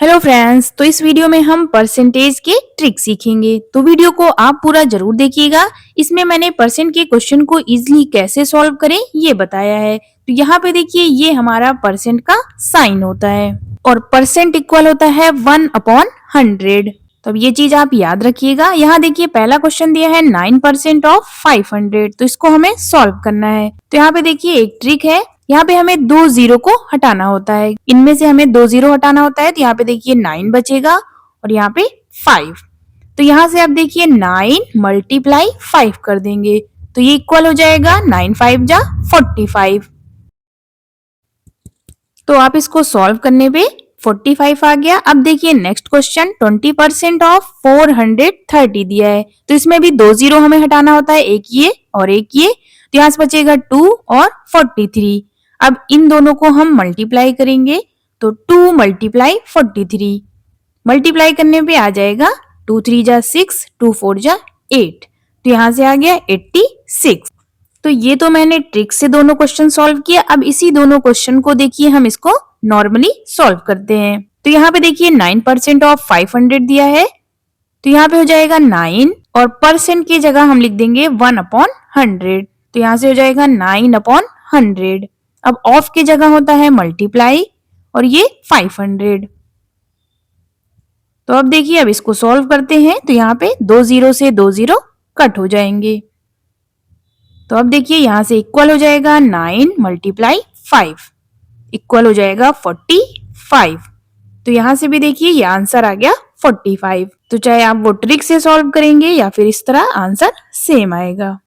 Hello friends, तो इस video में हम परसेंटेज के ट्रिक सीखेंगे। तो वीडियो को आप पूरा जरूर देखिएगा। इसमें मैंने परसेंट के क्वेश्चन को इजीली कैसे सॉल्व करें ये बताया है। तो यहाँ पे देखिए ये हमारा परसेंट का साइन होता है और परसेंट इक्वल होता है 1/100। तो अब ये चीज आप याद रखिएगा। यहाँ देखिए पहला क्वेश्चन दिया है 9% ऑफ 500, तो इसको हमें सॉल्व करना है। तो यहाँ पे देखिए एक ट्रिक है, यहाँ पे हमें 2 जीरो को हटाना होता है। इनमें से हमें 2 जीरो हटाना होता है। तो यहाँ पे देखिए 9 बचेगा और यहाँ पे 5। तो यहाँ से आप देखिए 9 मल्टीप्लाई 5 कर देंगे तो ये इक्वल हो जाएगा 9 5 जा 45। तो आप इसको सॉल्व करने पे 45 आ गया। अब देखिए नेक्स्ट क्वेश्चन 20% ऑफ 430 दिया है। तो इसमें भी 2 जीरो हमें हटाना होता है, एक ये और एक ये। तो यहाँ से बचेगा 2 और 43। अब इन दोनों को हम मल्टीप्लाई करेंगे तो 2 मल्टीप्लाई 43 मल्टीप्लाई करने पे आ जाएगा 2 3 जा 6, 2 4 जा 8। तो यहाँ से आ गया 86। तो ये तो मैंने ट्रिक से दोनों क्वेश्चन सॉल्व किया। अब इसी दोनों क्वेश्चन को देखिए हम इसको नॉर्मली सॉल्व करते हैं। तो यहाँ पे देखिए 9% ऑफ 500 दिया है। तो यहाँ पे हो जाएगा 9 और परसेंट की जगह हम लिख देंगे 1/100। तो यहाँ से हो जाएगा 9/100। अब ऑफ की जगह होता है मल्टीप्लाई और ये 500। तो अब देखिए अब इसको सॉल्व करते हैं। तो यहाँ पे 2 जीरो से 2 जीरो कट हो जाएंगे। तो अब देखिए यहां से इक्वल हो जाएगा 9 मल्टीप्लाई 5 इक्वल हो जाएगा 45। तो यहां से भी देखिए ये आंसर आ गया 45। तो चाहे आप वो ट्रिक से सॉल्व करेंगे या फिर इस तरह आंसर सेम आएगा।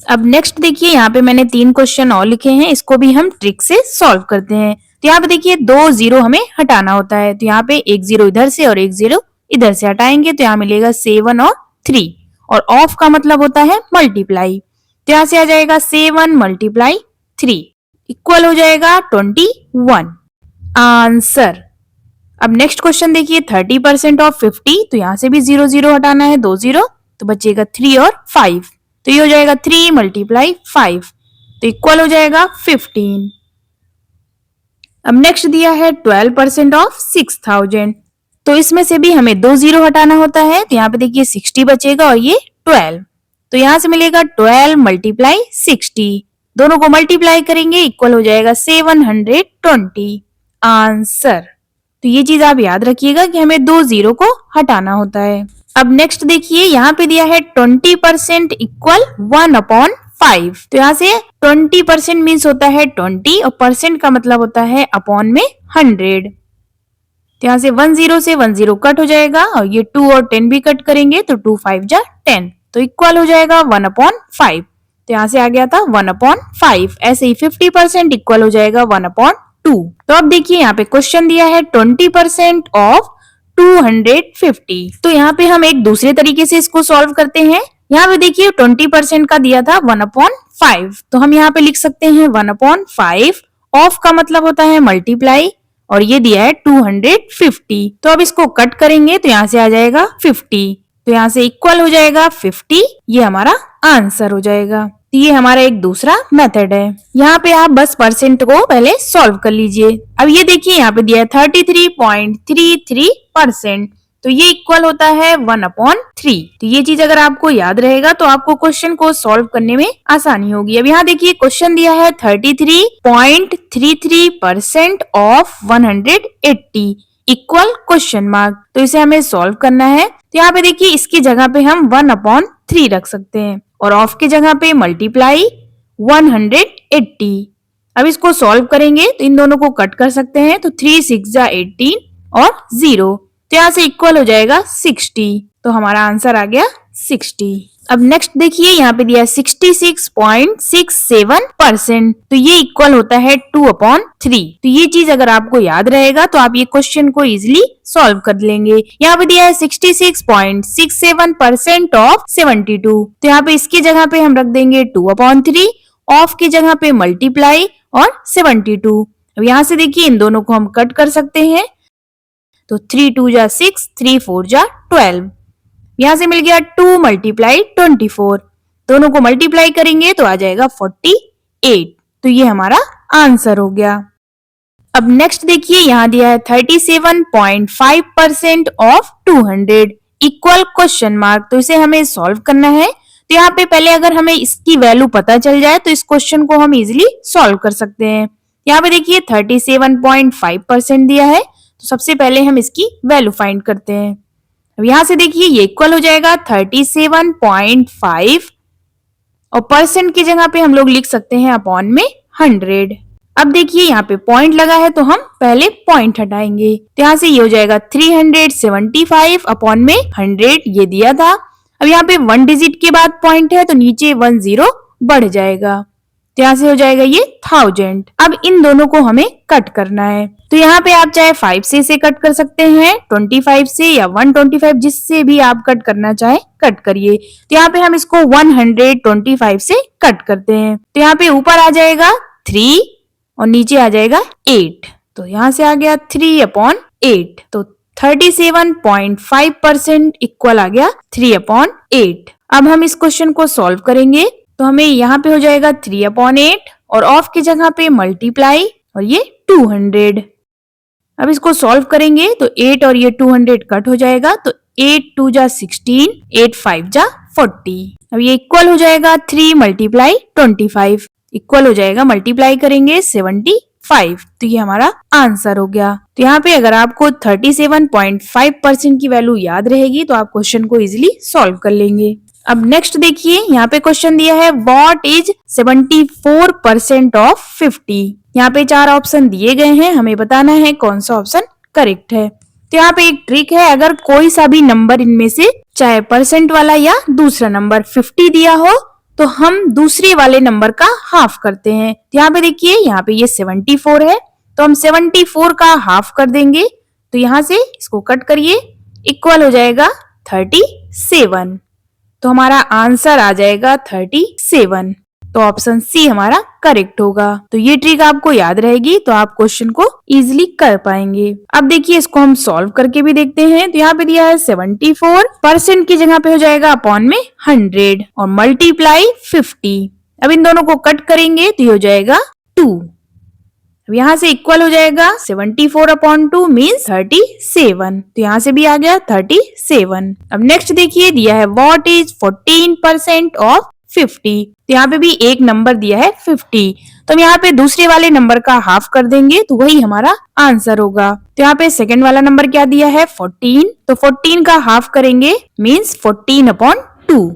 अब नेक्स्ट देखिए यहाँ पे मैंने 3 क्वेश्चन और लिखे हैं, इसको भी हम ट्रिक से सॉल्व करते हैं। तो यहाँ पे देखिए 2 जीरो हमें हटाना होता है। तो यहाँ पे 1 जीरो इधर से और 1 जीरो इधर से हटाएंगे तो यहाँ मिलेगा 7 और 3। और ऑफ का मतलब होता है मल्टीप्लाई। तो यहाँ से आ जाएगा 7 मल्टीप्लाई 3 इक्वल हो जाएगा 21 आंसर। अब नेक्स्ट क्वेश्चन देखिए 30% ऑफ 50। तो यहाँ से भी 0 0 हटाना है, 2 जीरो, तो बचेगा 3 और 5। तो ये हो जाएगा 3 मल्टीप्लाई 5 तो इक्वल हो जाएगा 15। अब नेक्स्ट दिया है 12% ऑफ 6000। तो इसमें से भी हमें 2 जीरो हटाना होता है। तो यहाँ पे देखिए 60 बचेगा और ये 12। तो यहां से मिलेगा 12 मल्टीप्लाई 60। दोनों को मल्टीप्लाई करेंगे इक्वल हो जाएगा 720 आंसर। तो ये चीज आप याद रखिएगा कि हमें 2 जीरो को हटाना होता है। अब नेक्स्ट देखिए यहाँ पे दिया है 20% इक्वल 1/5। तो यहाँ से 20% मीन्स होता है 20 और परसेंट का मतलब होता है अपॉन में 100। तो यहाँ से 1 जीरो से 1 जीरो कट हो जाएगा और ये 2 और 10 भी कट करेंगे तो 2 5 जा 10 तो इक्वल हो जाएगा 1/5। तो यहाँ से आ गया था 1/5। ऐसे ही 50% इक्वल हो जाएगा 1/2। तो अब देखिए यहाँ पे क्वेश्चन दिया है 20% ऑफ 250। तो यहाँ पे हम एक दूसरे तरीके से इसको सॉल्व करते हैं। यहाँ पे देखिए 20% का दिया था 1/5। तो हम यहाँ पे लिख सकते हैं 1/5। ऑफ का मतलब होता है मल्टीप्लाई और ये दिया है 250। तो अब इसको कट करेंगे तो यहाँ से आ जाएगा 50। तो यहाँ से इक्वल हो जाएगा 50। ये हमारा आंसर हो जाएगा। तो ये हमारा एक दूसरा मेथड है। यहाँ पे आप बस परसेंट को पहले सॉल्व कर लीजिए। अब ये देखिए यहाँ पे दिया है 33.33%। तो ये इक्वल होता है 1/3। तो ये चीज अगर आपको याद रहेगा तो आपको क्वेश्चन को सॉल्व करने में आसानी होगी। अब यहाँ देखिए क्वेश्चन दिया है 33.33% ऑफ 180 इक्वल क्वेश्चन मार्क। तो इसे हमें सॉल्व करना है। तो यहाँ पे देखिए इसकी जगह पे हम 1/3 रख सकते हैं और ऑफ की जगह पे मल्टीप्लाई 180। अब इसको सॉल्व करेंगे तो इन दोनों को कट कर सकते हैं। तो 3 6 जा 18 और 0। तो यहाँ से इक्वल हो जाएगा 60। तो हमारा आंसर आ गया 60। अब नेक्स्ट देखिए यहाँ पे दिया है 66.67%। तो ये इक्वल होता है 2/3। तो ये चीज अगर आपको याद रहेगा तो आप ये क्वेश्चन को इजिली सॉल्व कर लेंगे। यहाँ पे दिया है 66.67% ऑफ 72। तो यहाँ पे इसकी जगह पे हम रख देंगे 2/3। ऑफ की जगह पे मल्टीप्लाई और 72। अब यहाँ से देखिए इन दोनों को हम कट कर सकते हैं। तो 3 2 जा 6, 3 4 जा 12। यहां से मिल गया 2 मल्टीप्लाई 24। दोनों को मल्टीप्लाई करेंगे तो आ जाएगा 48। तो ये हमारा आंसर हो गया। अब नेक्स्ट देखिए यहाँ दिया है 37.5% ऑफ 200 इक्वल क्वेश्चन मार्क। तो इसे हमें सॉल्व करना है। तो यहाँ पे पहले अगर हमें इसकी वैल्यू पता चल जाए तो इस क्वेश्चन को हम इजिली सॉल्व कर सकते हैं। यहाँ पे देखिए 37.5% दिया है, तो सबसे पहले हम इसकी वैल्यू फाइंड करते हैं। अब यहाँ से देखिए ये इक्वल हो जाएगा 37.5 और परसेंट की जगह पे हम लोग लिख सकते हैं अपॉन में 100। अब देखिए यहाँ पे पॉइंट लगा है तो हम पहले पॉइंट हटाएंगे, तो यहाँ से ये हो जाएगा 375 अपॉन में 100 ये दिया था। अब यहाँ पे 1 डिजिट के बाद पॉइंट है तो नीचे 1 0 बढ़ जाएगा, तो यहाँ से हो जाएगा ये 1000। अब इन दोनों को हमें कट करना है, तो यहाँ पे आप चाहे 5 से इसे कट कर सकते हैं, 25 से या 125 जिससे भी आप कट करना चाहे कट करिए। तो यहाँ पे हम इसको 125 से कट करते हैं, तो यहाँ पे ऊपर आ जाएगा 3 और नीचे आ जाएगा 8, तो यहाँ से आ गया 3/8, तो 37.5% इक्वल आ गया 3/8। अब हम इस क्वेश्चन को सॉल्व करेंगे, तो हमें यहाँ पे हो जाएगा 3/8 और ऑफ की जगह पे मल्टीप्लाई और ये 200। अब इसको सॉल्व करेंगे तो 8 और ये 200 कट हो जाएगा, तो 8 2 जा 16, 8 5 जा 40। अब ये इक्वल हो जाएगा 3 × 25 इक्वल हो जाएगा, मल्टीप्लाई करेंगे 75, तो ये हमारा आंसर हो गया। तो यहाँ पे अगर आपको 37.5% की वैल्यू याद रहेगी तो आप क्वेश्चन को इजिली सॉल्व कर लेंगे। अब नेक्स्ट देखिए यहाँ पे क्वेश्चन दिया है व्हाट इज 74% ऑफ 50। यहाँ पे 4 ऑप्शन दिए गए हैं, हमें बताना है कौन सा ऑप्शन करेक्ट है। तो यहाँ पे एक ट्रिक है, अगर कोई सा भी नंबर इनमें से चाहे परसेंट वाला या दूसरा नंबर 50 दिया हो तो हम दूसरे वाले नंबर का हाफ करते हैं। तो यहाँ पे देखिए यहाँ पे ये 74 है तो हम 74 का हाफ कर देंगे, तो यहाँ से इसको कट करिए, इक्वल हो जाएगा 37, तो हमारा आंसर आ जाएगा 37। तो ऑप्शन सी हमारा करेक्ट होगा। तो ये ट्रिक आपको याद रहेगी तो आप क्वेश्चन को इजीली कर पाएंगे। अब देखिए इसको हम सॉल्व करके भी देखते हैं। तो यहाँ पे दिया है 74% की जगह पे हो जाएगा अपॉन में 100 और मल्टीप्लाई 50। अब इन दोनों को कट करेंगे तो ये हो जाएगा 2। अब यहाँ से इक्वल हो जाएगा 74/2 मीन्स 37, तो यहाँ से भी आ गया 37। अब नेक्स्ट देखिए दिया है व्हाट इज 14% ऑफ 50। तो यहाँ पे भी एक नंबर दिया है 50, तो हम यहाँ पे दूसरे वाले नंबर का हाफ कर देंगे तो वही हमारा आंसर होगा। तो यहाँ पे सेकंड वाला नंबर क्या दिया है 14, तो 14 का हाफ करेंगे मीन्स 14/2,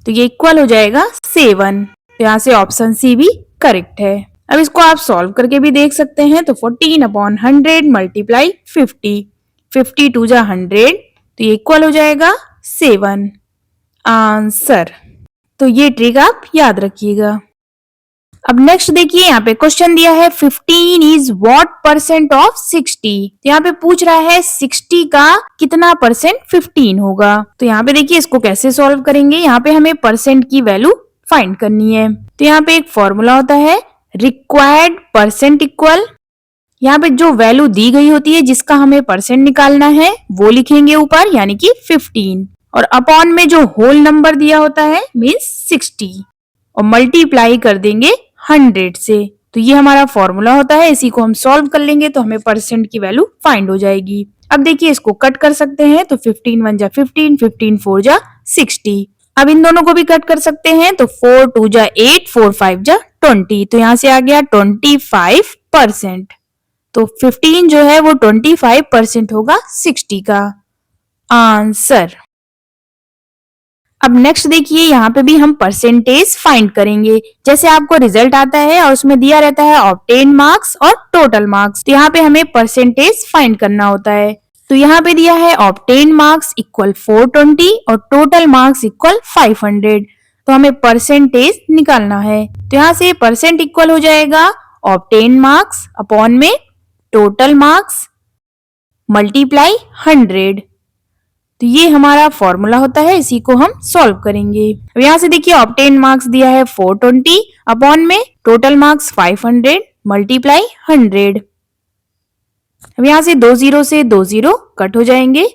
तो ये इक्वल हो जाएगा 7। तो यहाँ से ऑप्शन सी भी करेक्ट है। अब इसको आप सॉल्व करके भी देख सकते हैं। तो 14/100 मल्टीप्लाई 50, 50 2 जा 100, तो ये इक्वल हो जाएगा 7 आंसर। तो ये ट्रिक आप याद रखिएगा। अब नेक्स्ट देखिए यहाँ पे क्वेश्चन दिया है 15 इज व्हाट परसेंट ऑफ 60। तो यहाँ पे पूछ रहा है 60 का कितना परसेंट 15 होगा। तो यहाँ पे देखिए इसको कैसे सॉल्व करेंगे, यहाँ पे हमें परसेंट की वैल्यू फाइंड करनी है। तो यहाँ पे एक फॉर्मूला होता है रिक्वायर्ड परसेंट इक्वल, यहाँ पे जो वैल्यू दी गई होती है जिसका हमें परसेंट निकालना है वो लिखेंगे ऊपर यानी कि 15 और अपॉन में जो होल नंबर दिया होता है मीन्स 60 और मल्टीप्लाई कर देंगे 100 से। तो ये हमारा फॉर्मूला होता है, इसी को हम सॉल्व कर लेंगे तो हमें परसेंट की वैल्यू फाइंड हो जाएगी। अब देखिए इसको कट कर सकते हैं, तो 15 1 जा 15, 15 4 जा 60। अब इन दोनों को भी कट कर सकते हैं, तो 4 2 जा 8, 4 5 जा 20, तो यहाँ से आ गया 25%। तो 15 जो है वो 25% होगा 60 का आंसर। अब नेक्स्ट देखिए यहाँ पे भी हम परसेंटेज फाइंड करेंगे। जैसे आपको रिजल्ट आता है और उसमें दिया रहता है ऑब्टेन मार्क्स और टोटल मार्क्स, तो यहाँ पे हमें परसेंटेज फाइंड करना होता है। तो यहाँ पे दिया है ऑब्टेन मार्क्स इक्वल 420 और टोटल मार्क्स इक्वल 500, तो हमें परसेंटेज निकालना है। तो यहाँ से परसेंट इक्वल हो जाएगा ऑब्टेन मार्क्स अपॉन में टोटल मार्क्स मल्टीप्लाई 100, तो ये हमारा फॉर्मूला होता है, इसी को हम सॉल्व करेंगे। अब यहाँ से देखिए ऑब्टेन मार्क्स दिया है 420 अपॉन में टोटल मार्क्स 500 मल्टीप्लाई 100। अब यहाँ से 20 से 20 कट हो जाएंगे।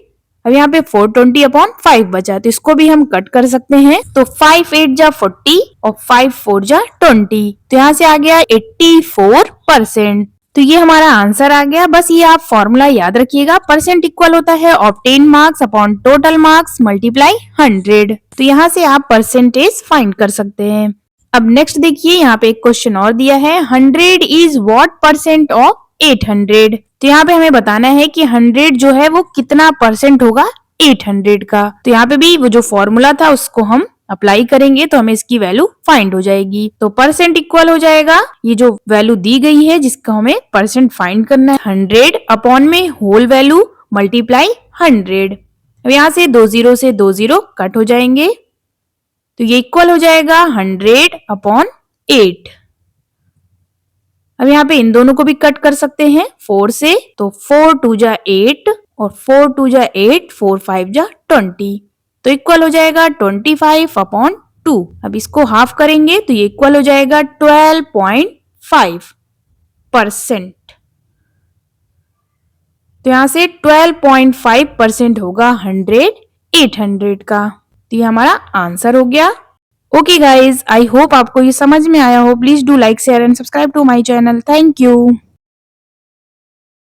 अब यहाँ पे 420/5 बचा, तो इसको भी हम कट कर सकते हैं। तो 5 8 जा 40 और 5 4 जा 20, तो यहाँ से आ गया 84%। तो ये हमारा आंसर आ गया। बस ये आप फॉर्मूला याद रखिएगा, परसेंट इक्वल होता है obtain marks upon total marks multiply 100। तो यहाँ से आप परसेंटेज फाइंड कर सकते हैं। अब नेक्स्ट देखिए, यहाँ पे एक क्वेश्चन और दिया है, 100 इज व्हाट परसेंट ऑफ 800। तो यहाँ पे हमें बताना है कि 100 जो है वो कितना परसेंट होगा 800 का। तो यहाँ पे भी वो जो फॉर्मूला था उसको हम अप्लाई करेंगे तो हमें इसकी वैल्यू फाइंड हो जाएगी। तो परसेंट इक्वल हो जाएगा ये जो वैल्यू दी गई है जिसका हमें परसेंट फाइंड करना है, 100 अपॉन में होल वैल्यू मल्टीप्लाई 100। अब यहाँ से 20 से 20 कट हो जाएंगे तो ये इक्वल हो जाएगा 100 अपॉन 8। अब यहाँ पे इन दोनों को भी कट कर सकते हैं 4 से, तो 4 2 जा 8 और 4 2 जा 8, 4 5 जा 20, तो इक्वल हो जाएगा 25 अपॉन 2। अब इसको हाफ करेंगे तो ये इक्वल हो जाएगा 12.5%। तो यहां से 12.5% होगा 100 800 का। तो ये हमारा आंसर हो गया। ओके गाइज, आई होप आपको ये समझ में आया हो। Please do like share and subscribe to my channel. Thank you.